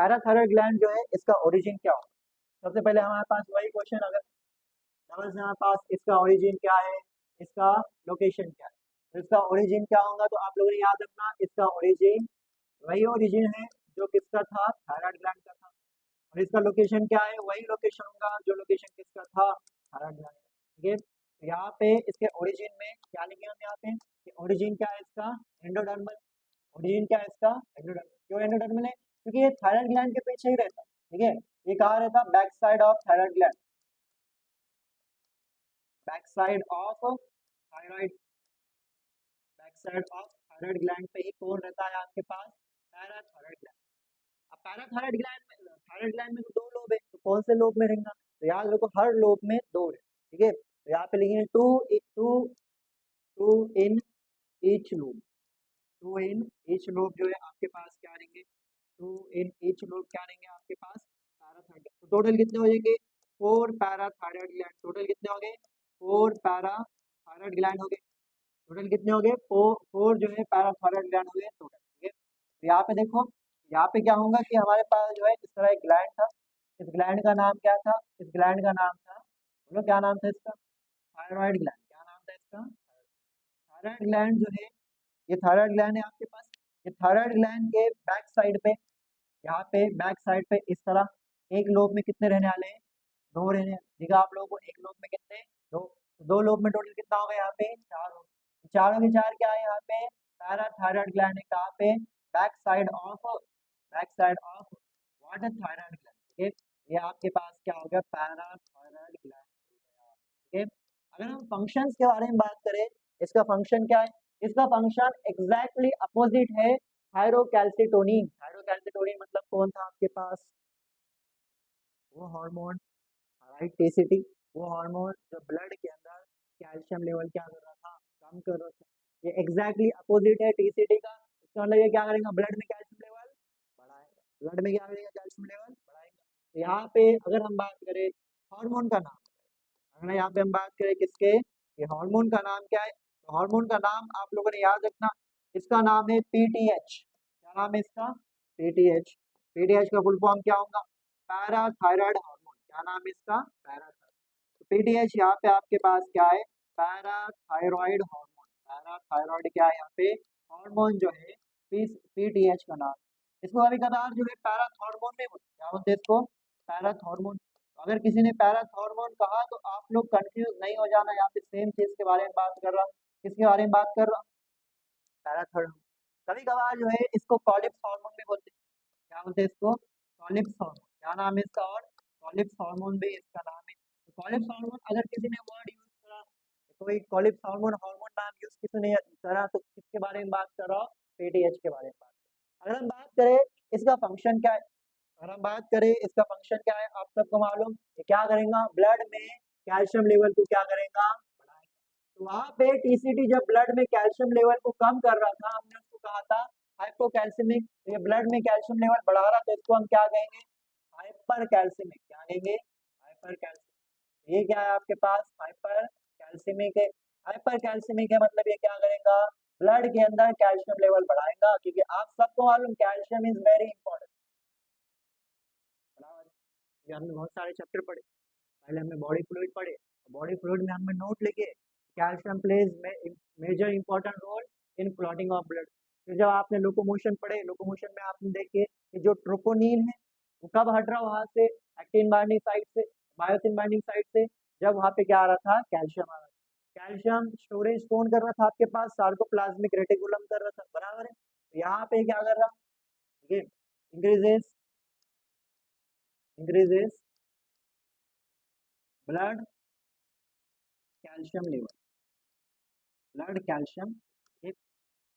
Parathyroid gland जो है इसका ओरिजिन क्या होगा? सबसे पहले हमारे पास वही क्वेश्चन, अगर डबल से हमारे पास इसका ओरिजिन क्या है, इसका लोकेशन क्या है, तो इसका ओरिजिन क्या होगा, तो आप लोगों ने याद रखना इसका ओरिजिन वही ओरिजिन है जो किसका था, थायराइड ग्लैंड का था। और इसका लोकेशन क्या है, वही लोकेशन होगा जो लोकेशन किसका था, थायराइड ग्लैंड का। ठीक है, तो यहाँ पे इसके ओरिजिन में क्या लिखे हम यहाँ पे कि ओरिजिन क्या है इसका, एंडोडर्मल। ओरिजिन क्या है इसका, एंडोडर्मल। क्यों एंडोडर्मल है, क्योंकि ये थायराइड ग्लैंड के पीछे ही रहता है। ठीक है, ये कहाँ रहता है, back side of thyroid gland, back side of thyroid, back side of thyroid gland पे ही कौन रहता है आपके पास, पैराथायराइड ग्लैंड। अब पैराथायराइड ग्लैंड में, थायराइड ग्लैंड में तो दो लोब है, तो कौन से लोब में रहेगा, तो याद रखो हर लोब में दो है। ठीक है, तो यहाँ पे लिखे two two two in each lobe, two in each lobe जो है आपके पास क्या रहेंगे, टू इन ईच लोब क्या रहेंगे आपके पास, पैराथायराइड। तो टोटल कितने हो जाएंगे, फोर पैराथायराइड ग्लैंड। टोटल कितने हो गए, फोर पैराथायराइड ग्लैंड हो गए। टोटल कितने हो गए, फोर फोर जो है पैराथायराइड ग्लैंड हो गए टोटल। ठीक है, तो यहाँ पे देखो, यहाँ पे क्या होगा कि हमारे पास जो है इस तरह एक ग्लैंड था, इस ग्लैंड का नाम क्या था, इस ग्लैंड का नाम था, बोलो क्या नाम था इसका, थायराइड ग्लैंड। क्या नाम था इसका, थायराइड ग्लैंड जो है, ये थायराइड ग्लैंड है आपके पास। ये थायराइड ग्लैंड के बैक साइड पे, यहाँ पे बैक साइड पे इस तरह एक लोब में कितने रहने वाले हैं, दो रहने, देखा आप लोगों को, एक लोब में कितने, दो, तो दो लोब में टोटल कितना होगा यहाँ पे, चार हो। चारों के चार क्या है यहाँ पे, पैराथायराइड ग्लैंड है, कहाँ पे, बैक साइड ऑफ व्हाट है, थायराइड ग्लैंड। ठीक है, ये आपके पास क्या हो गया, पैराथायराइड ग्लैंड हो गया। ठीक है, अगर हम फंक्शंस के बारे में बात करें, इसका फंक्शन क्या है, इसका फंक्शन एग्जैक्टली अपोजिट है थायरोकैल्सिटोनिन। थायरोकैल्सिटोनिन मतलब कौन था आपके पास, वो हार्मोन, राइट, टीसीटी, वो हार्मोन जो ब्लड के अंदर कैल्शियम लेवल क्या कर रहा था, कम कर रहा था। ये एग्जैक्टली अपोजिट है टीसीटी का। इसका मतलब ये क्या करेगा, ब्लड में कैल्शियम लेवल बढ़ाएगा, ब्लड में क्या करेगा, कैल्शियम लेवल बढ़ाएगा। तो यहाँ पे अगर हम बात करें हार्मोन का नाम, अगर यहाँ पे हम बात करें किसके, ये हार्मोन का नाम क्या है, तो हार्मोन का नाम आप लोगों ने याद रखना, इसका नाम है पीटीएच। क्या नाम है इसका, पीटीएच। पीटीएच का फुल फॉर्म क्या होगा, पैराथायराइड हार्मोन। क्या नाम है इसका, पैराथायराइड। तो पीटीएच यहाँ पे आपके पास क्या है, पैराथायरॉइड हार्मोन। पैराथायरॉइड क्या है यहाँ पे, हार्मोन जो है, पीटीएच का नाम। इसको कभी कभार जो है पैराथॉर्मोन में बोलते हैं। क्या बोलते हैं इसको, पैराथॉर्मोन। अगर किसी ने पैराथॉर्मोन कहा तो आप लोग कंफ्यूज नहीं हो जाना, यहाँ पे सेम चीज के बारे में बात कर रहा हूँ। किसके बारे में बात कर रहा हूँ, पैराथॉर्मोन। कभी कभार जो है इसको कॉलिप्स हार्मोन भी बोलते हैं। क्या बोलते हैं इसको, कॉलिप्स हार्मोन। क्या नाम है इसका, और कॉलिप्स हार्मोन भी इसका नाम है। तो कॉलिप्स हार्मोन अगर किसी ने वर्ड यूज करा, कोई कॉलिप्स हार्मोन हार्मोन नाम यूज किसी ने करा, तो किसके बारे में बात कर रहा हूँ, पीटीएच के बारे में बात कर। अगर हम बात करें इसका फंक्शन क्या है, अगर हम बात करें इसका फंक्शन क्या है, आप सबको मालूम ये क्या करेगा, ब्लड में कैल्शियम लेवल को क्या करेगा, बढ़ाएगा। तो वहां पे टीसीटी जब ब्लड में कैल्शियम लेवल को कम कर रहा था, हमने उसको कहा था हाइपोकैल्सिमिक। तो ये ब्लड में कैल्शियम लेवल बढ़ा रहा, तो इसको हम क्या कहेंगे, हाइपर कैल्सिमिक। क्या कहेंगे, हाइपर कैल्सिमिक। ये क्या है आपके पास, हाइपर कैल्सिमिक है। हाइपर कैल्सिमिक है मतलब ये क्या करेगा, ब्लड के अंदर कैल्शियम लेवल बढ़ाएगा, क्योंकि आप सबको मालूम कैल्शियम इज वेरी इंपॉर्टेंट। ये हमने बहुत सारे चैप्टर पढ़े, पहले हमने बॉडी फ्लूइड पढ़े, बॉडी फ्लूइड में हमने नोट लिखे calcium plays major important role in clotting of blood. फिर जब आपने लोकोमोशन पढ़े, लोकोमोशन में आपने देखे कि जो ट्रोपोनिन है वो कब हट रहा वहां से, एक्टिन बाइंडिंग साइड से, मायोसिन बाइंडिंग साइड से, जब वहां पे क्या आ रहा था, कैल्शियम आ रहा था। कैल्शियम स्टोरेज कौन कर रहा था आपके पास, सार्कोप्लाज्मिक रेटिकुलम कर रहा था, बराबर है। तो यहाँ पे क्या कर रहा, ये increases increases blood calcium level, blood calcium. ठीक,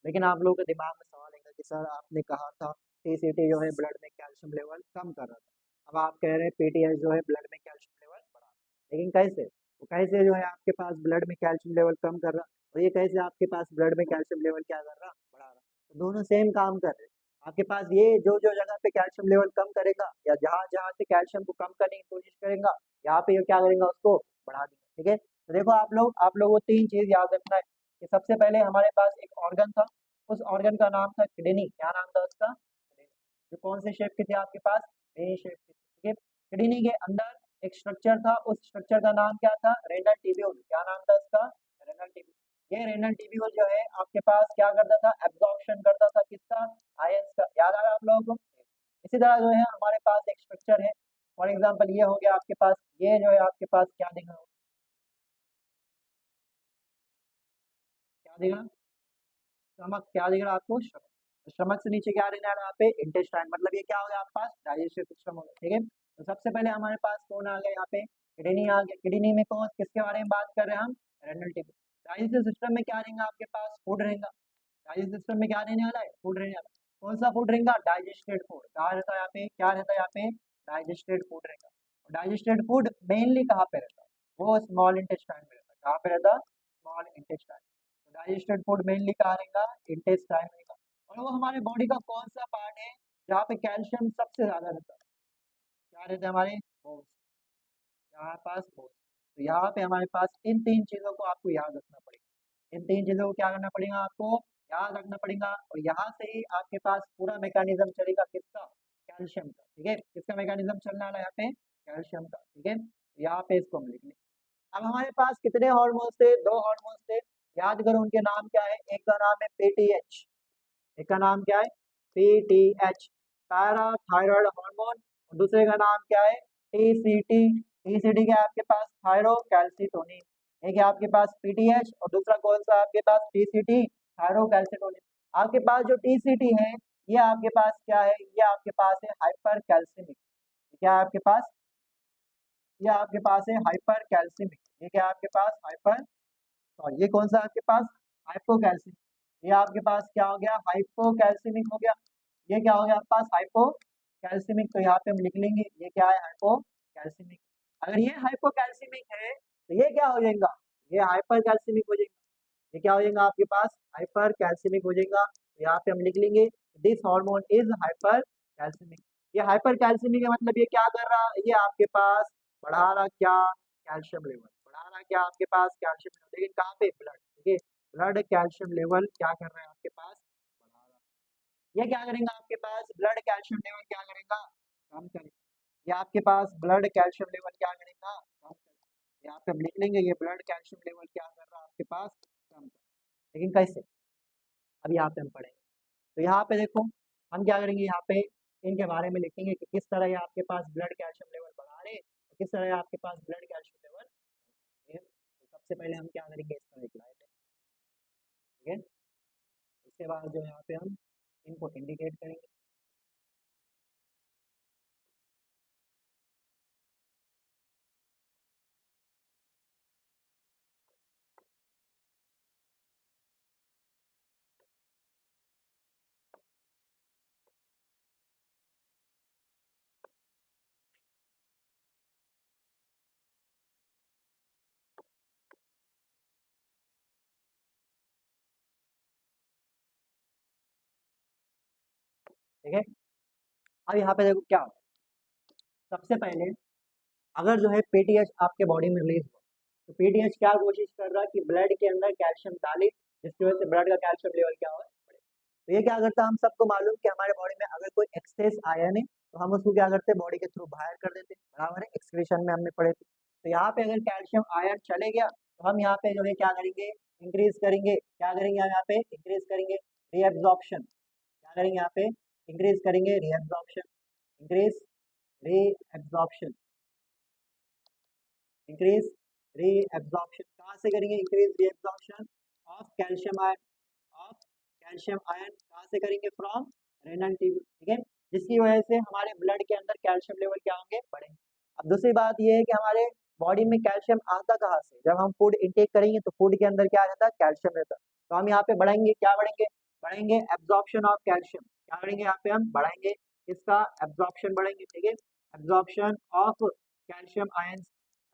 लेकिन आप लोगों के दिमाग में सवाल आएगा कि सर आपने कहा था टीसीटी जो है ब्लड में कैल्शियम लेवल कम कर रहा था, अब आप कह रहे हैं पीटीएच जो है ब्लड में कैल्शियम लेवल बढ़ा रहा है। लेकिन कैसे, तो कैसे जो है आपके पास ब्लड में कैल्शियम लेवल कम कर रहा, और ये कैसे आपके पास ब्लड में कैल्शियम लेवल क्या कर रहा, बढ़ा रहा। तो दोनों सेम काम कर रहे हैं। आपके पास ये जो जो जगह पे कैल्शियम लेवल कम करेगा, या जहाँ जहाँ से कैल्शियम को कम करने की कोशिश करेगा, यहाँ पे ये क्या करेगा, उसको बढ़ा देगा। ठीक है, तो देखो आप लोगों को तीन चीज याद रखना है कि सबसे पहले हमारे पास एक ऑर्गन था, उस ऑर्गन का नाम था किडनी। क्या नाम था उसका, जो कौन से शेप के थे आपके पास, ए शेप के थे, ठीक है। किडनी के अंदर एक स्ट्रक्चर था, उस स्ट्रक्चर का नाम क्या था, रेनल ट्यूब्यूल। क्या नाम था इसका, रेनल ट्यूब्यूल। ये रेनल ट्यूब्यूल जो है आपके पास क्या करता था, एब्जॉर्प्शन करता था किसका, आयंस का। याद आ रहा है आप लोगों को। इसी तरह जो है हमारे पास एक स्ट्रक्चर है, फॉर एग्जाम्पल ये हो गया आपके पास, ये जो है आपके पास क्या दिख रहा हो, क्या दिख रहा, स्टमक। क्या दिख रहा है आपको, स्टमक। स्टमक से नीचे क्या रहना है यहाँ पे, इंटेस्टाइन। मतलब ये क्या हो गया आपके पास, डाइजेस्टिव सिस्टम हो गया, ठीक है। तो सबसे पहले हमारे पास कौन आ गया यहाँ पे, किडनी आ गया। किडनी में कौन, किसके बारे में बात कर रहे हैं हम, रेनल टिश्यू। डाइजेस्टिव सिस्टम में क्या रहेगा आपके पास, फूड रहेगा। डाइजेस्टिव सिस्टम में क्या रहने वाला है, फूड रहने वाला है। कौन सा फूड रहेगा, डाइजेस्टेड फूड। क्या रहता है यहाँ पे, क्या रहता है यहाँ पे, डाइजेस्टेड फूड रहेगा। डाइजेस्टेड फूड मेनली कहाँ पे रहता है, वो स्मॉल इंटेस्टाइन में रहता है। कहाँ पे रहता है, small intestine. Digested food mainly कहाँ रहेगा, इंटेस्टाइन रहेगा। और वो हमारे बॉडी का कौन सा पार्ट है जहाँ पे कैल्शियम सबसे ज्यादा रहता है, क्या रहता है हमारे बोन्स, यहाँ पास बोन्स। तो यहाँ पे हमारे पास इन तीन चीजों को आपको याद रखना पड़ेगा। इन तीन चीजों को क्या करना पड़ेगा, आपको याद रखना पड़ेगा। और यहाँ से ही आपके पास पूरा मैकेनिज्म चलेगा किसका, कैल्शियम का, ठीक है। किसका मैकेनिज्म चलने वाला है यहाँ पे, कैल्शियम का, ठीक है। यहाँ पे इसको हम लिख लें। अब हमारे पास कितने हार्मोन्स थे, दो हार्मोन्स थे। याद करो उनके नाम क्या है, एक का नाम है पीटीएच, एक का नाम क्या है, पीटीएच, पैराथायरॉयड हार्मोन। और दूसरे का नाम क्या है, टीसीटी। टीसीटी क्या है आपके पास, थायरोकैल्सिटोनिन। एक है आपके पास पीटीएच और दूसरा कौन सा है आपके पास, टीसीटी, थायरोकैल्सिटोनिन। आपके पास जो टीसीटी है ये आपके पास क्या है, ये आपके पास है हाइपर कैल्सिमिक। क्या है आपके पास, ये आपके पास है हाइपर कैल्सिमिक। ये क्या है आपके पास, हाइपर, और ये कौन सा है आपके पास, हाइपोकैल्सिमिक। ये आपके पास क्या हो गया, हाइपोकैल्सिमिक हो गया। ये क्या हो गया आपके पास, हाइपोकैल्सिमिक। तो यहाँ पे हम लिख लेंगे ये क्या है, हाइपोकैल्सिमिक। अगर ये हाइपोकैल्सिमिक है तो ये क्या हो जाएगा, ये हाइपर कैल्सिमिक हो जाएगा। ये क्या हो जाएगा आपके पास, हाइपर कैल्सिमिक हो जाएगा। तो यहाँ पे हम लिख लेंगे this hormone is hyper calcaemic. ये हाइपर कैल्सिमिक है, मतलब ये क्या कर रहा है, ये आपके पास बढ़ा रहा क्या, कैल्शियम लेवल बढ़ा रहा, क्या आपके पास कैल्शियम लेवल, लेकिन कहाँ पे, ब्लड, ठीक है। ब्लड कैल्शियम लेवल क्या कर रहा है आपके पास, बढ़ा रहा है। ये क्या करेगा आपके पास, ब्लड कैल्शियम लेवल क्या करेगा, कम करेगा। ये आपके पास ब्लड कैल्शियम लेवल क्या करेगा, कम करेगा। यहाँ पे हम लिख लेंगे ये ब्लड कैल्शियम लेवल क्या कर रहा है आपके पास, कम कर। लेकिन कैसे, अब यहाँ पे हम पढ़ेंगे। तो यहाँ पे देखो हम क्या करेंगे, यहाँ पे इनके बारे में लिखेंगे कि किस तरह ये आपके पास ब्लड कैल्शियम लेवल बढ़ा रहे और किस तरह ये आपके पास ब्लड कैल्शियम लेवल, तो सबसे पहले हम क्या करेंगे, इसका एक लाइन, ठीक है। उसके बाद जो यहाँ पे हम इनको इंडिकेट करेंगे। ठीक है। अब यहाँ पे देखो क्या होगा। सबसे पहले अगर जो है पीटीएच आपके बॉडी में रिलीज हो, तो पीटीएच क्या कोशिश कर रहा है कि ब्लड के अंदर कैल्शियम डाले, जिसकी वजह से ब्लड का कैल्शियम लेवल क्या हो, तो ये क्या करता है, हम सबको मालूम कि हमारे बॉडी में अगर कोई एक्सेस आयन है तो हम उसको क्या करते हैं, बॉडी के थ्रू बाहर कर देते हैं, बराबर है, एक्सक्रीशन में हमने पढ़े थे। तो यहाँ पे अगर कैल्शियम आयन चले गया तो हम यहाँ पे जो है क्या करेंगे, इंक्रीज करेंगे, क्या करेंगे हम यहाँ पे इंक्रीज करेंगे रीएब्जॉर्प्शन। क्या करेंगे यहाँ पे, इंक्रीज करेंगे reabsorption, increase reabsorption, increase reabsorption. कहाँ से करेंगे increase reabsorption, of calcium ion, of calcium ion कहाँ से करेंगे, फ्रॉम रेनल ट्यूब, ठीक है। जिसकी वजह से हमारे ब्लड के अंदर कैल्शियम लेवल क्या होंगे, बढ़ेंगे। अब दूसरी बात ये है कि हमारे बॉडी में कैल्शियम आता कहाँ से, जब हम फूड इंटेक करेंगे तो फूड के अंदर क्या रहता है, कैल्शियम रहता है। तो हम यहाँ पे बढ़ाएंगे, क्या बढ़ेंगे, बढ़ेंगे एब्जॉर्प्शन ऑफ कैल्शियम। क्या बढ़ेंगे यहाँ पे, हम बढ़ाएंगे इसका एब्जॉर्प्शन बढ़ेंगे, ठीक है। Absorption of calcium ions,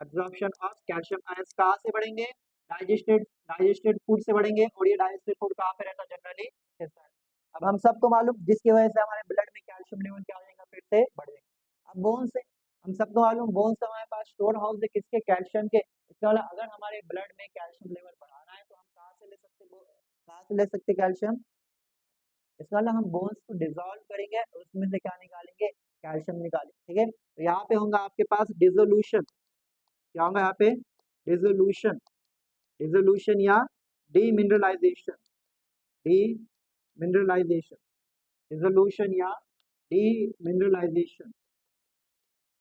absorption of calcium ions कहाँ से बढ़ेंगे, डाइजेस्टेड, डाइजेस्टेड फूड से बढ़ेंगे। और ये डाइजेस्टेड फूड कहाँ पे रहता है, जनरली इंटेस्टाइन। अब हम सबको मालूम जिसकी वजह से हमारे ब्लड में कैल्शियम लेवल क्या हो जाएगा, फिर से बढ़ जाएगा। अब बोन से, हम सबको मालूम बोन से हमारे पास स्टोर हाउस है किसके, कैल्शियम के। इसका मतलब अगर हमारे ब्लड में कैल्शियम लेवल बढ़ाना है तो हम कहाँ से ले सकते, कहाँ से ले सकते कैल्शियम, इसका मतलब हम बोन्स को डिसॉल्व करेंगे और उसमें से क्या निकालेंगे, कैल्शियम निकालेंगे। ठीक है, तो यहाँ पे होगा आपके पास डिसोल्यूशन, क्या होगा यहाँ पे, डिसोल्यूशन, डिसोल्यूशन या डीमिनरलाइजेशन, डीमिनरलाइजेशन, डिसोल्यूशन या डीमिनरलाइजेशन,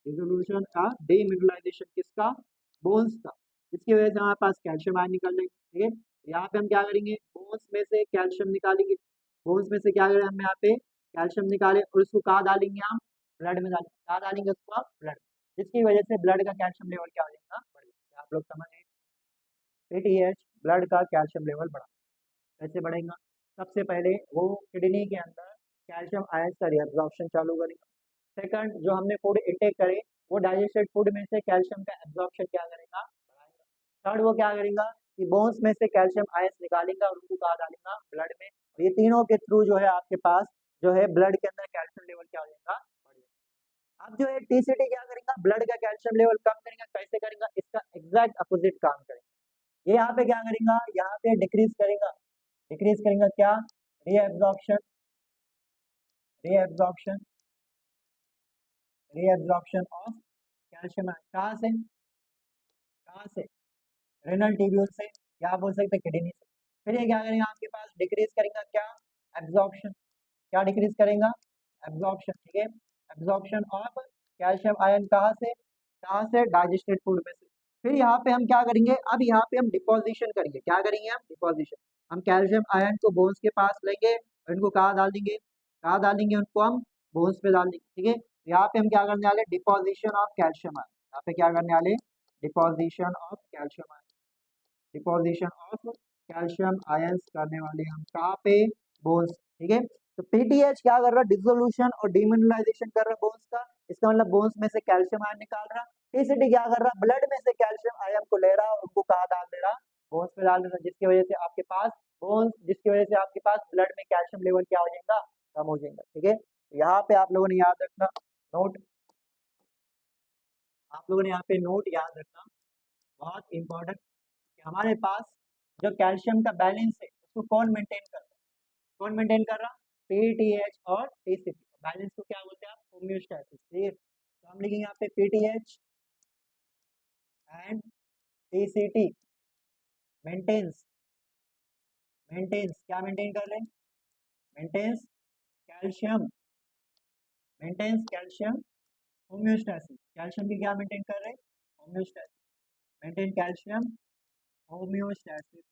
डिसोल्यूशन का डीमिनरलाइजेशन किसका, बोन्स का, जिसकी वजह से हमारे पास कैल्शियम आयन निकल रहे हैं। ठीक है, यहाँ पे हम क्या करेंगे, बोन्स में से कैल्शियम निकालेंगे, बोन्स में से क्या करें हम यहाँ पे कैल्शियम निकाले और उसको कहाँ डालेंगे हम, ब्लड में डालेंगे, कहाँ डालेंगे उसको आप, ब्लड, जिसकी वजह से ब्लड का कैल्शियम लेवल क्या हो जाएगा, बढ़ जाएगा। आप लोग समझ गए, पीटीएच ब्लड का कैल्शियम लेवल बढ़ा, कैसे बढ़ेगा, सबसे पहले वो किडनी के अंदर कैल्शियम आयन का रिएब्जॉर्प्शन चालू करेगा। सेकंड, जो हमने फूड इंटेक करे वो डाइजेस्टेड फूड में से कैल्शियम का एब्जॉर्प्शन क्या करेगा, बढ़ाएगा। थर्ड, वो क्या करेगा कि बोन्स में से कैल्शियम आयंस निकालेगा और उनको कहाँ डालेगा, ब्लड में, और ये तीनों के थ्रू जो है आपके पास जो है ब्लड के अंदर कैल्शियम लेवल क्या हो जाएगा, बढ़ जाएगा। अब जो है टीसीटी क्या करेगा, ब्लड का कैल्शियम लेवल कम करेगा, कैसे करेगा, इसका एग्जैक्ट अपोजिट काम करेगा। ये यहाँ पे क्या करेगा, यहाँ पे डिक्रीज करेगा, डिक्रीज करेगा क्या, reabsorption, reabsorption, reabsorption of calcium ion, कहाँ से, कहाँ से, रेनल ट्यूब्यूल से, या बोल सकते किडनी से। फिर ये क्या करेगा आपके पास, डिक्रीज करेगा क्या, एब्जॉर्प्शन, क्या डिक्रीज करेगा, एब्जॉर्प्शन। ठीक है, एब्जॉर्प्शन ऑफ कैल्शियम आयन कहाँ से, डाइजेस्टेड फूड में से। फिर यहाँ पे हम क्या करेंगे, अब यहाँ पे हम डिपोजिशन करेंगे, क्या करेंगे हम, डिपोजिशन, हम कैल्शियम आयन को बोन्स के पास लेंगे और इनको कहाँ डाल देंगे, कहाँ डालेंगे, उनको हम बोन्स पे डाल देंगे। ठीक है, यहाँ पे हम क्या करने वाले, डिपोजिशन ऑफ कैल्शियम आयन, यहाँ पे क्या करने वाले, deposition of calcium ion, deposition of calcium ions करने वाले हम कहाँ पे, बोन्स। ठीक है, तो पीटीएच क्या कर रहा है, डिसोल्यूशन और डिमिनरलाइजेशन कर रहा है बोन्स का, इसका मतलब बोन्स में से कैल्शियम आयन निकाल रहा। टीसीटी क्या कर रहा है, ब्लड में से कैल्शियम आयन को ले रहा और उनको कहाँ डाल दे रहा, बोन्स में डाल दे रहा, जिसकी वजह से आपके पास बोन्स, जिसकी वजह से आपके पास ब्लड में कैल्शियम लेवल क्या हो जाएगा, कम हो जाएगा। ठीक है, यहाँ पे आप लोगों ने याद रखना, नोट, आप लोगों ने यहाँ पे नोट याद रखना, बहुत इंपॉर्टेंट, हमारे पास जो कैल्शियम का बैलेंस है उसको कौन मेंटेन कर रहा है, कौन मेंटेन कर रहा, पीटीएच और टीसीटी, बैलेंस को क्या बोलते हैं आप, होम्योस्टैसिस। ठीक है, तो हम लिखेंगे यहाँ पे PTH and TCT maintains, maintains क्या मेंटेन कर रहे हैं, maintains calcium, maintains calcium homeostasis, calcium की क्या मेंटेन कर रहे हैं, होम्योस्टैसिस, मेंटेन कैल्शियम होम्योस्टैसिस।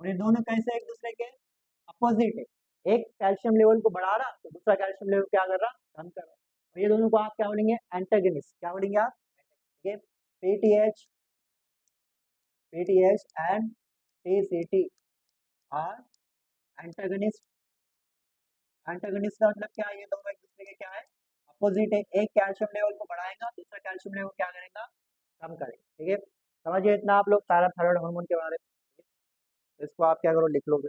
और ये दोनों कैसे एक दूसरे के अपोजिट है, एक कैल्शियम लेवल को बढ़ा रहा तो दूसरा कैल्शियम लेवल क्या कर रहा, कम कर रहा। और ये दोनों को आप क्या बोलेंगे, एंटागनिस्ट, क्या बोलेंगे आप, ठीक है, PTH, PTH and TCT are antagonist, antagonist का मतलब क्या है, ये दोनों एक दूसरे के क्या है, अपोजिट है, एक कैल्शियम लेवल को बढ़ाएगा दूसरा कैल्शियम लेवल क्या करेगा, कम करेगा। ठीक है, समझिए इतना आप लोग पैराथायराइड हार्मोन के बारे में, इसको आप क्या करो, लिख लोगे।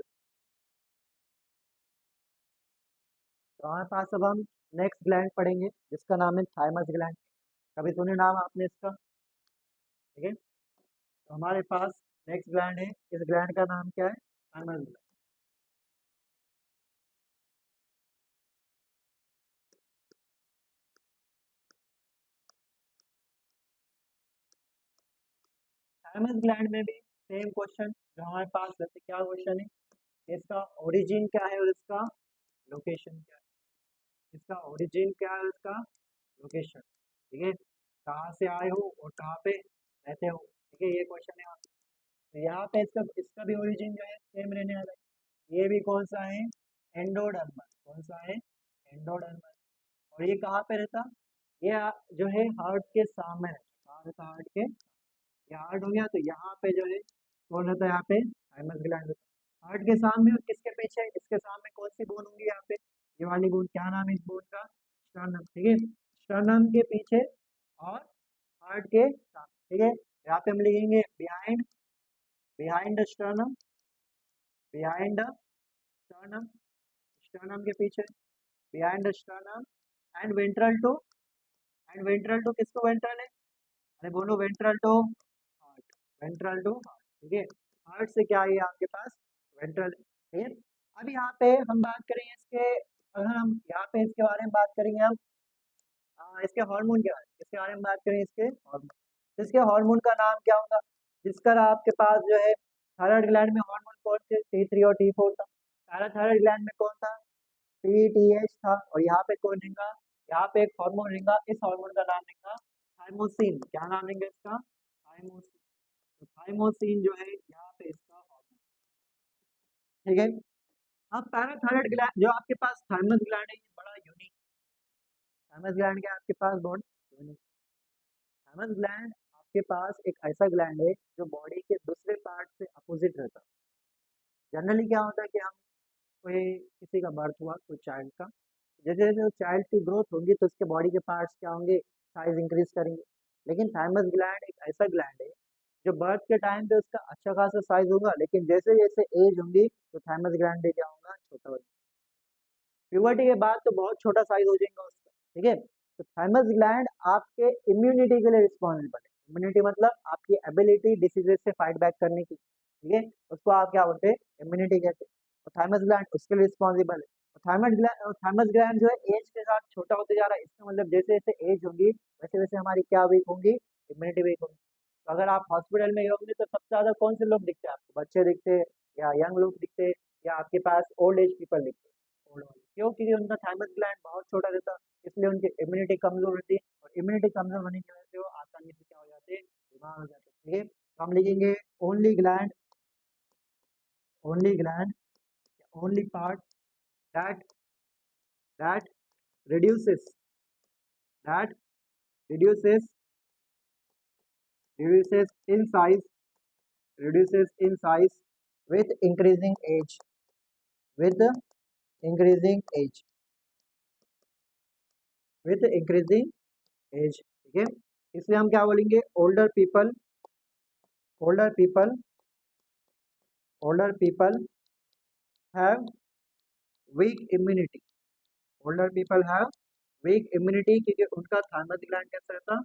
तो हमारे पास अब हम नेक्स्ट ग्लैंड पढ़ेंगे जिसका नाम है थाइमस ग्लैंड, कभी सुने नाम आपने इसका, ठीक है, तो हमारे पास नेक्स्ट ग्लैंड है, इस ग्लैंड का नाम क्या है, थाइमस ग्लैंड। थाइमस ग्लैंड में भी सेम क्वेश्चन जो हमारे पास, जैसे क्या क्वेश्चन है, इसका ओरिजिन क्या है और इसका लोकेशन क्या है, इसका ओरिजिन क्या है और इसका लोकेशन। ठीक है, कहाँ से आए हो और कहाँ पे रहते हो। ठीक है, ये क्वेश्चन है। तो यहाँ पे इसका इसका भी ओरिजिन जो है सेम रहने वाला है, ये भी कौन सा है, एंडोडर्मल, कौन सा है, एंडोडर्मल। और ये कहाँ पे रहता, ये जो है हार्ट के सामने रहता, कहाँ रहता, हार्ट के, ये हार्ट हो गया, तो यहाँ पे जो है कौन रहता है, यहाँ पे थाइमस ग्लैंड रहता है। हार्ट के सामने और किसके पीछे, इसके सामने कौन सी बोन होंगी यहाँ पे, ये वाली बोन, क्या नाम है इस बोन का, स्टर्नम। ठीक है, स्टर्नम के पीछे और हार्ट के सामने। ठीक है, यहाँ पे हम लिखेंगे behind, behind the sternum, behind the sternum, sternum के पीछे, behind the sternum and ventral to, and ventral to किसको वेंट्रल है, अरे बोलो ventral to heart, ventral to heart. ठीक है, हार्ट से क्या है आपके पास, वेंट्रल। ठीक है, अब यहाँ पे हम बात करेंगे इसके, अगर हम यहाँ पे इसके बारे में बात करेंगे हम इसके हार्मोन के बारे में, इसके बारे में बात करें इसके हार्मोन। इसके हार्मोन का नाम क्या होगा? जिसका आपके पास जो है थायराइड ग्लैंड में हार्मोन कौन थे? T3 और T4 था। पैराथायराइड ग्लैंड में कौन था? PTH था। और यहाँ पे कौन रहेगा? यहाँ पे एक हार्मोन रहेगा, इस हार्मोन का नाम रहेगा थाइमोसिन। क्या नाम रहेगा इसका? थाइमोसिन। तो थाइमोसिन जो है यहाँ पे इसका हार्मोन, ठीक है। अब पैराथायराइड ग्लैंड जो आपके पास थाइमस ग्लैंड है, ये बड़ा यूनिक। थाइमस ग्लैंड क्या है आपके पास? बहुत यूनिक। थाइमस ग्लैंड आपके पास एक ऐसा ग्लैंड है जो बॉडी के दूसरे पार्ट से अपोजिट रहता है। जनरली क्या होता है कि हम कोई किसी का बर्थ हुआ कोई चाइल्ड का, जैसे जैसे चाइल्ड की ग्रोथ होगी तो उसके बॉडी के पार्ट्स क्या होंगे? साइज इंक्रीज करेंगे। लेकिन थाइमस ग्लैंड एक ऐसा ग्लैंड है जो बर्थ के टाइम पे उसका अच्छा खासा साइज होगा, लेकिन जैसे जैसे एज होंगी तो थाइमस ग्लैंड भी क्या होगा? छोटा हो जाएगा। प्यूबर्टी के बाद तो बहुत छोटा साइज हो जाएगा उसका, ठीक है। तो थाइमस ग्लैंड आपके इम्यूनिटी के लिए रिस्पॉन्सिबल है। इम्यूनिटी मतलब आपकी एबिलिटी डिसीजेज से फाइट बैक करने की, ठीक है। उसको आप क्या बोलते हैं? इम्यूनिटी कहते हैं। और थाइमस ग्लैंड उसके लिए रिस्पॉन्सिबल है। थाइमस ग्लैंड जो है एज के साथ छोटा होते जा रहा है। इसका मतलब जैसे जैसे एज होगी वैसे वैसे हमारी क्या वीक होंगी? इम्यूनिटी वीक होगी। तो अगर आप हॉस्पिटल में गए होंगे तो सबसे ज्यादा कौन से लोग दिखते हैं आपको? बच्चे दिखते हैं, या यंग लोग दिखते हैं, या आपके पास ओल्ड एज पीपल दिखते हैं? ओल्ड वाले क्यों? क्योंकि उनका थाइमस ग्लैंड बहुत छोटा रहता है, इसलिए उनकी इम्यूनिटी कमजोर होती है। और इम्यूनिटी कमजोर होने की वजह से वो आसानी से क्या हो जाते हैं? बीमार हो जाते हैं, ठीक है। तो हम लिखेंगे only gland, only gland, only part that that reduces that reduces reduces in size, reduces in size with increasing age, with increasing age, with increasing age, ठीक है। इसलिए हम क्या बोलेंगे? Older people, older people, older people have week immunity, older people have week immunity, क्योंकि उनका thymus gland कैसा रहता?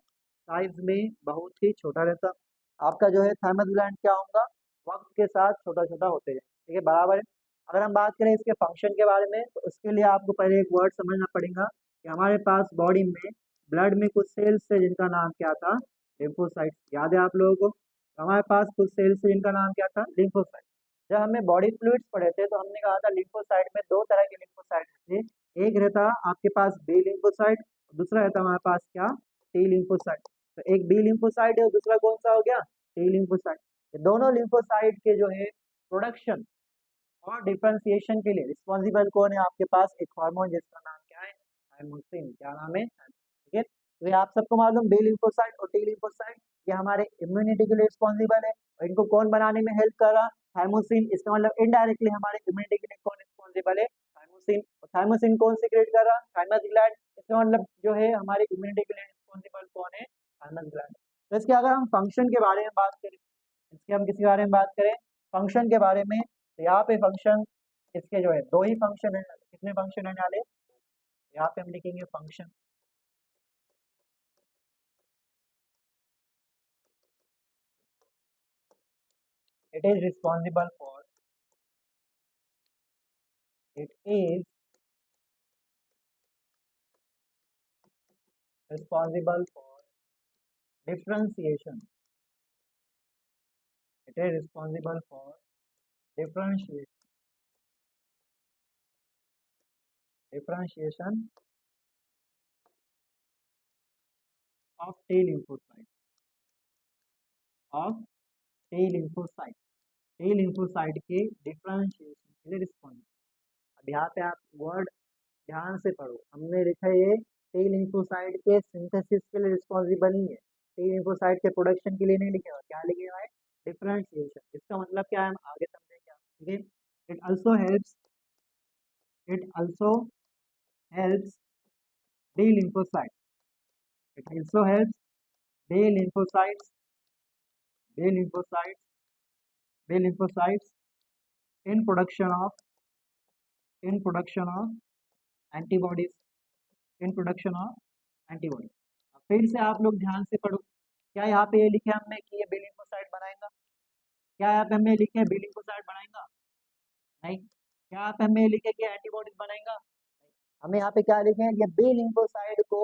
साइज में बहुत ही छोटा रहता। आपका जो है थाइमस ग्लैंड क्या होगा? वक्त के साथ छोटा छोटा होते जाए, ठीक है, बराबर है। अगर हम बात करें इसके फंक्शन के बारे में तो उसके लिए आपको पहले एक वर्ड समझना पड़ेगा कि हमारे पास बॉडी में ब्लड में कुछ सेल्स है जिनका नाम क्या था? लिम्फोसाइट। याद है आप लोगों को? तो हमारे पास कुछ सेल्स है जिनका नाम क्या था? लिम्फोसाइट। जब हमें बॉडी फ्लूइड्स पढ़े थे तो हमने कहा था लिम्फोसाइट में दो तरह के लिम्फोसाइट थे। एक रहता आपके पास बी लिम्फोसाइट, दूसरा रहता हमारे पास क्या? T lymphocyte. तो एक बी लिम्फोसाइट है और दूसरा कौन सा हो गया? T lymphocyte. ये दोनों लिम्फोसाइट के जो है प्रोडक्शन और डिफरेंशिएशन के लिए रिस्पॉन्सिबल कौन है? आपके पास एक हार्मोन जिसका नाम क्या है? थाइमोसिन। क्या नाम है? ठीक है। तो ये आप सबको मालूम, बी लिम्फोसाइट और टी लिम्फोसाइट ये हमारे इम्यूनिटी के लिए रिस्पॉन्सिबल है और इनको कौन बनाने में हेल्प कर रहा? थाइमोसिन। इसका मतलब इनडायरेक्टली हमारे इम्यूनिटी के लिए कौन रिस्पॉन्सिबल है? थाइमोसिन। और थाइमोसिन कौन सीक्रेट कर रहा? Thymus gland. इसका मतलब जो है हमारे इम्यूनिटी के लिए रिस्पॉन्सिबल कौन है? Thymus gland. तो इसके अगर हम फंक्शन के बारे में बात करें, इसके हम किसी बारे में बात करें फंक्शन के बारे में, तो यहाँ पे फंक्शन इसके जो है दो ही फंक्शन है। कितने फंक्शन है नाले? यहाँ पे हम लिखेंगे function. It is responsible for, it is responsible for differentiation, it is responsible for differentiation, differentiation of T lymphocyte, of T lymphocyte, T lymphocyte के डिफरेंशिएशन के लिए रिस्पॉन्सिबल। अब यहाँ पे आप वर्ड ध्यान से पढ़ो, हमने लिखा है ये टी लिम्फोसाइट के सिंथेसिस के लिए रिस्पॉन्सिबल नहीं है, टी लिम्फोसाइट के प्रोडक्शन के लिए नहीं लिखे हुआ। क्या लिखे हुआ है? डिफरेंशिएशन। इसका मतलब क्या है हम आगे समझेंगे, ठीक है। It also helps, it also helps D lymphocyte, it also helps D lymphocytes, D lymphocytes, D lymphocytes in production of, in production of antibodies, in production of antibodies। अब फिर से आप लोग ध्यान से पढ़ो, क्या यहाँ पे ये लिखे हमने कि ये बी लिम्फोसाइट बनाएगा? क्या यहाँ पे हमने लिखे बी लिम्फोसाइट बनाएगा? नहीं। क्या आप हमें लिखे कि एंटीबॉडीज बनाएगा? हमें यहाँ पे क्या लिखे हैं, ये बी लिम्फोसाइड को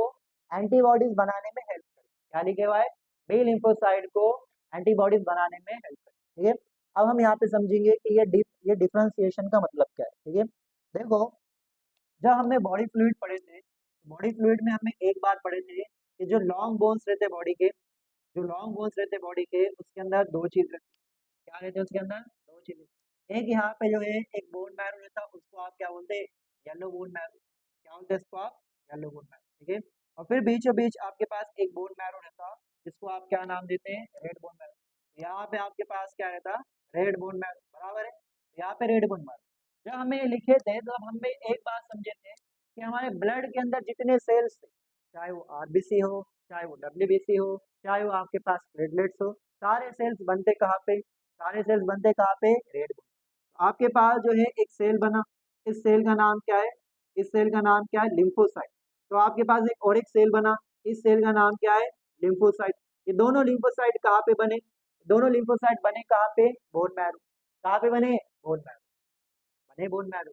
एंटीबॉडीज बनाने में हेल्प करें। क्या लिखे हुआ है? बी लिम्फोसाइड को एंटीबॉडीज बनाने में हेल्प करें। ठीक है, अब हम यहाँ पे समझेंगे कि ये डिफरेंशिएशन का मतलब क्या है। ठीक है, देखो जब हमने बॉडी फ्लूइड पढ़े थे, बॉडी फ्लूइड में हमने एक बात पढ़े थे कि जो लॉन्ग बोन्स रहते बॉडी के, जो लॉन्ग बोन्स रहते बॉडी के, उसके अंदर दो चीज रहती है। क्या रहते हैं उसके अंदर? दो चीजें। एक यहाँ पे जो है एक बोन मैरो रहता है, उसको आप क्या बोलते हैं? Yellow bone marrow. क्या बोलते हैं इसको आप? Yellow bone marrow. ठीक है, और फिर बीचों बीच आपके पास एक बोन मैरो रहता, जिसको आप क्या नाम देते हैं? Red bone marrow. यहाँ पे आपके पास क्या रहता? रेड बोन मैरो, बराबर है। यहाँ पे रेड बोन मैरो जब हमें लिखे थे तो अब हमें एक बात समझे थे कि हमारे ब्लड के अंदर जितने सेल्स थे, चाहे वो आरबीसी हो, चाहे वो डब्ल्यूबीसी हो, चाहे वो आपके पास प्लेटलेट्स हो, सारे सेल्स बनते कहाँ पे? सारे सेल्स बनते कहाँ पे? Red bone. आपके पास जो है एक सेल बना, इस सेल का नाम क्या है? इस सेल का नाम क्या है? लिम्फोसाइट। तो आपके पास एक और एक सेल बना, इस सेल का नाम क्या है? लिम्फोसाइट। ये दोनों लिम्फोसाइट कहाँ पे बने? दोनों लिम्फोसाइट बने कहाँ पे? Bone marrow. कहाँ पे बने? बोन मैरो बने, बोन मैरो।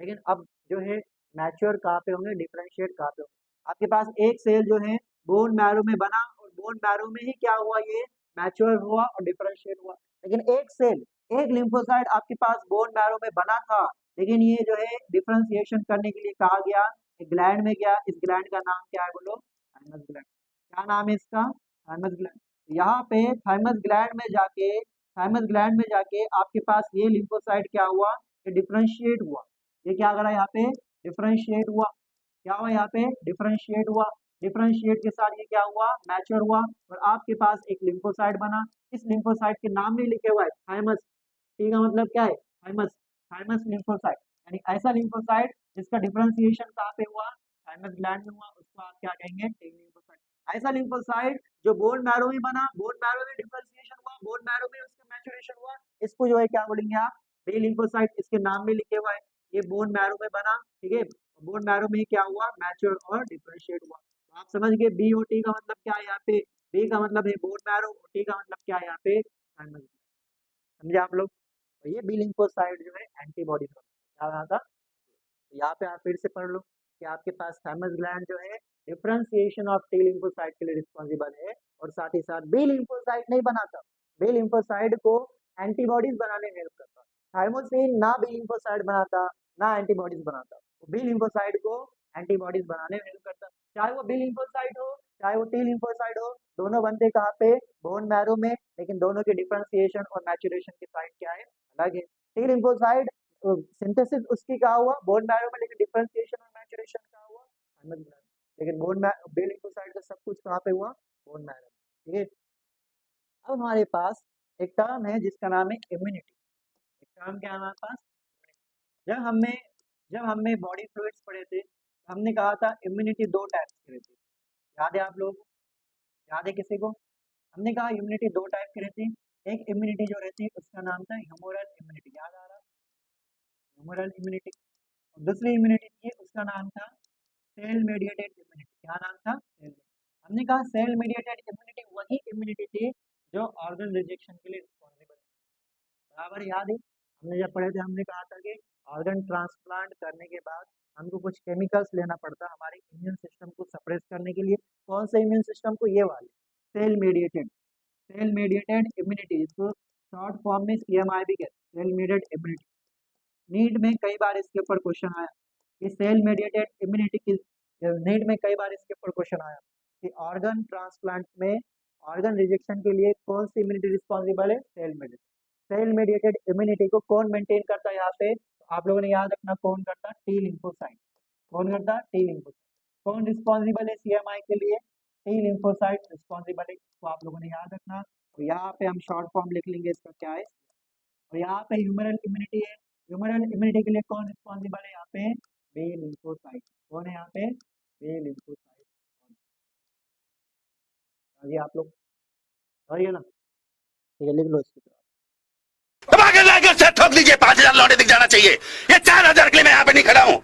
लेकिन अब जो है मैच्योर कहाँ पे होंगे? डिफरेंशिएट कहाँ पे होंगे? आपके पास एक सेल जो है बोन मैरो में बना, और बोन मैरो में ही क्या हुआ? ये मैच्योर हुआ और डिफरेंशिएट हुआ। लेकिन एक सेल, एक लिम्फोसाइट आपके पास बोन मैरो में बना था, लेकिन ये जो है डिफरेंशिएशन करने के लिए कहा गया, एक ग्लैंड में गया। इस ग्लैंड का नाम क्या है बोलो? Thymus gland. क्या नाम है इसका? Thymus gland. यहाँ पे थाइमस ग्लैंड में जाके, थाइमस ग्लैंड में जाके आपके पास ये लिम्फोसाइट क्या हुआ? ये डिफरेंशिएट हुआ। ये क्या करा यहाँ पे? डिफरेंशिएट हुआ। क्या हुआ यहाँ पे? डिफरेंशिएट हुआ। डिफरेंशिएट के साथ ये क्या हुआ? मैच्योर हुआ, और आपके पास एक लिम्फोसाइट बना। इस लिम्फोसाइट के नाम में लिखे हुआ है थाइमस। टी का मतलब क्या है? थाइमस। थाइमस लिम्फोसाइट, यानी ऐसा लिम्फोसाइट जिसका डिफरेंशिएशन कहाँ पे हुआ? थाइमस ग्लैंड में हुआ, उसको आप क्या कहेंगे? T lymphocyte. ऐसा लिम्फोसाइट जो बोन मैरो में बना, बोन मैरो में डिफरेंशिएशन हुआ, बोन मैरो में उसका मैच्योरेशन हुआ, इसको जो है क्या बोलेंगे आप? B lymphocyte. इसके नाम में लिखे हुआ है, ये बोन मैरो में बना। ठीक है, बोन मैरो में ही क्या हुआ? मैच्योर और डिफरेंशिएट हुआ। तो आप समझ गए बी और टी का मतलब क्या है यहाँ पे? बी का मतलब है बोन मैरो, और टी का मतलब क्या है यहाँ पे? थाइमस। समझे आप लोग? तो ये बी लिम्फोसाइट जो है एंटीबॉडी का क्या रहा था। तो यहाँ पे आप फिर से पढ़ लो कि आपके पास थाइमस ग्लैंड जो है डिफरेंशिएशन ऑफ टी लिम्फोसाइट के लिए रिस्पॉन्सिबल है, और साथ ही साथ बी लिम्फोसाइट नहीं बनाता, बी लिम्फोसाइट को एंटीबॉडीज बनाने में हेल्प करता। थाइमोसिन ना बी लिम्फोसाइट बनाता, ना एंटीबॉडीज बनाता, बी लिम्फोसाइट को एंटीबॉडीज बनाने में हेल्प करता। चाहे वो बी लिम्फोसाइट हो, चाहे वो टी लिम्फोसाइट हो, दोनों बनते कहाँ पे? बोन मैरो में। लेकिन दोनों के डिफरेंशिएशन और मैच्योरेशन की साइड क्या है? अलग है। टी लिम्फोसाइट सिंथेसिस उसकी कहा हुआ बोन मैरो में, लेकिन डिफरेंशिएशन और मैच्योरेशन कहा हुआ थाइमस ग्लैंड। लेकिन बोन मैरो, बी लिम्फोसाइट का सब कुछ कहाँ पे हुआ? Bone marrow. ठीक है, अब हमारे पास एक टर्म है जिसका नाम है इम्यूनिटी। एक टर्म क्या है हमारे पास? जब हमने जब हमने बॉडी फ्लूइड्स पढ़े थे, हमने कहा था इम्यूनिटी दो टाइप्स की रहती है। याद है आप लोगों को? याद है किसी को? हमने कहा इम्यूनिटी दो टाइप की रहती है। एक इम्यूनिटी जो रहती है उसका नाम था ह्यूमरल इम्यूनिटी। याद आ रहा? Humoral immunity. और दूसरी इम्यूनिटी थी, उसका नाम था सेल मेडिएटेड इम्यूनिटी। क्या नाम था? सेल। हमने कहा सेल मेडिएटेड इम्यूनिटी वही इम्यूनिटी थी जो ऑर्गन रिजेक्शन के लिए रिस्पॉन्सिबल है। बराबर याद है? हमने जब पढ़े थे हमने कहा था कि ऑर्गन ट्रांसप्लांट करने के बाद हमको कुछ केमिकल्स लेना पड़ता है हमारे इम्यून सिस्टम को सप्रेस करने के लिए। कौन से इम्यून सिस्टम को? ये वाले cell mediated, cell mediated immunity, इसको शॉर्ट फॉर्म में सीएमआई भी कहते हैं, सेल मेडिएटेड इम्यूनिटी। नीट में कई बार इसके ऊपर क्वेश्चन आया कि सेल मेडिएटेड इम्यूनिटी की, नीट में कई बार इसके ऊपर क्वेश्चन आया कि ऑर्गन ट्रांसप्लांट में ऑर्गन रिजेक्शन के लिए कौन सी इम्यूनिटी रिस्पॉन्सिबल है? Cell mediated. Cell mediated immunity को कौन मेंटेन करता है यहाँ पे? तो आप लोगों ने याद रखना कौन करता? T lymphocyte. कौन करता? T lymphocyte. कौन रिस्पॉन्सिबल है सीएमआई के लिए? टी लिम्फोसाइट रिस्पॉन्सिबल है, तो आप लोगों ने याद रखना। तो यहाँ पे हम शॉर्ट फॉर्म लिख लेंगे इसका क्या है। और यहाँ पे ह्यूमरल इम्यूनिटी है, ह्यूमरल इम्यूनिटी के लिए कौन रिस्पॉन्सिबल है यहाँ पे? B lymphocyte. कौन है यहाँ पे? B lymphocyte. आगे आप लोग समझिए ना? ठीक है, लिख लो इसको। ठोक दीजिए, 5,000 लौटे दिख जाना चाहिए। ये 4,000 के लिए मैं यहाँ पे नहीं खड़ा हूँ।